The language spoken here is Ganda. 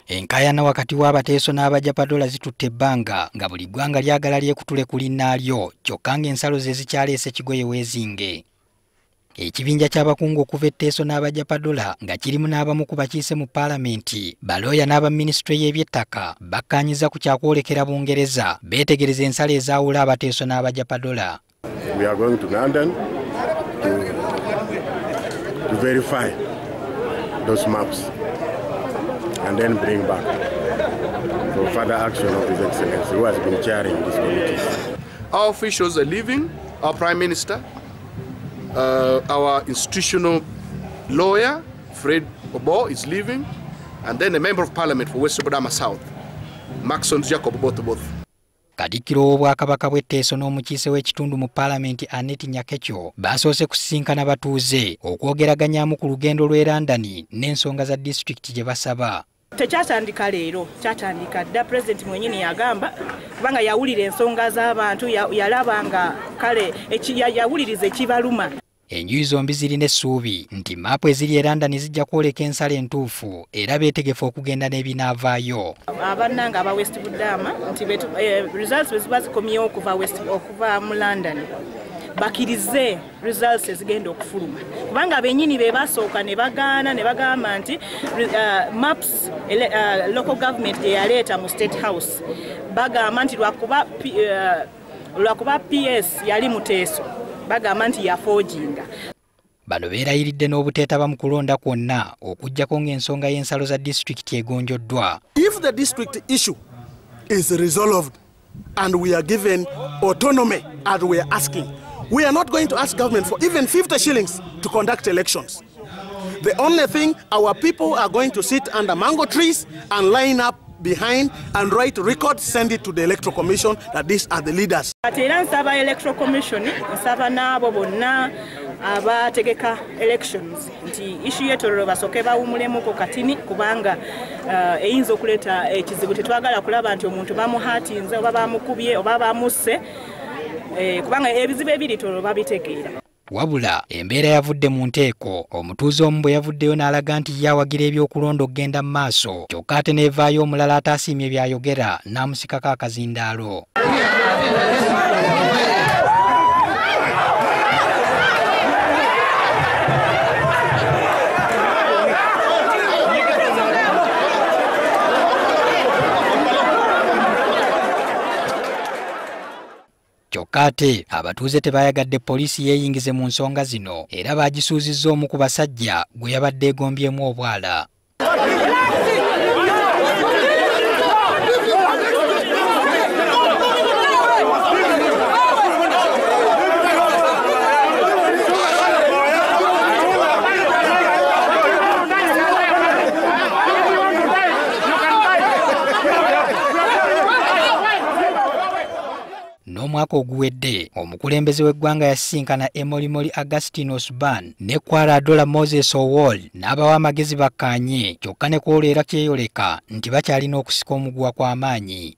Enkayana wakati w'Abateeso n'abajja padola zitutte ebbanga nga buli ggwanga lyagala lyekutule ku linnaalyo kyokka ng'ensalo ze zikyaleese kigoye weezinge. Ekibinja kyabakungu okuva Teeso n'abajja padola nga kirimu n'abamu ku bakiise mu Paalamenti, balooya n'abaminisitule y'ebyettaka bakkaanyiza ku kyakwolekera Bungereza beetegereza ensalo ezaawula Abateeso n'abajja padola. We are going to London to verify those maps and then bring back for further action of His Excellency, who has been chairing these committees. Our officials are leaving, our Prime Minister, our institutional lawyer, Fred Obo, is leaving, and then a Member of Parliament for West Budama South, Maxon Jacob both. Katikkiro w'Obwakabaka bw'e Teeso n'omukiise w'ekitundu mu Paalamenti Annette Nyakekyo basoose kusisinkana batuuze okwogeraganyaamu ku lugendo lw'e London n'ensonga za disitulikiti gye basaba. Tekyatandika leero, kyatandika dda. Pulezidenti mwennyini yagamba kubanga yawulira ensonga z'abantu, yalaba nga kale yawuliriza ekibaluma. Enjuyi zombi zirina essuubi nti maapu eziri e London zijja kwoleka ensala entuufu era beetegefu okugenda n'ebinaavaayo. Abannanga aba West Budama nti results bwe ziba zikomyewo okuva mu London bakirize results ezigenda okufuluma kubanga bennyini be basooka ne bagaana ne bagamba nti maps local government gye yaleeta mu State House bagamba nti lwakuba PS yali mu Teeso bagamba nti yafoojinga. Bano beerayiridde n'obuteetaba mu kulonda kwonna okuggyako ng'ensonga y'ensalo za disitulikiti egonjoddwa. If the district issue is resolved and we are given autonomy as we are asking, we are not going to ask government for even 50 shillings to conduct elections. The only thing, our people are going to sit under mango trees and line up behind and write records, send it to the Electoral Commission that these are the leaders. Atera nsaba Electoral Commission, nsaba n'abo bonna abategeka elections nti issue ye Tororo basooke bawumulemuko katini kubanga eyinza okuleeta ekizibu. Tetwagala kulaba nti omuntu bamuhaatinze oba bamukubye oba bamusse kubanga ebizibu ebiri Tororo babitegeera. Wabula embeera yavudde mu nteeko, omutuuze omu bwe yavuddeyo n'alaga nti yawagira ebyokulonda okugenda mu maaso kyokka ate neevaayo omulala ataasiimye byayogera n'amusikako akazindaalo. Kyokka ate abatuuze tebayagadde poliisi yeeyingize mu nsonga zino era baagisuuzizza omu ku basajja gwe yabadde egombyemu obwala. N'omwaka oguwedde omukulembeze w'eggwanga yasisinkana Emolimoli Augustinus Ban ne Kwara Moses Owol n'abawa amagezi bakkaanye kyokka ne kwolera kyeyoleka nti bakyalina okusika omuguwa kw'amaanyi.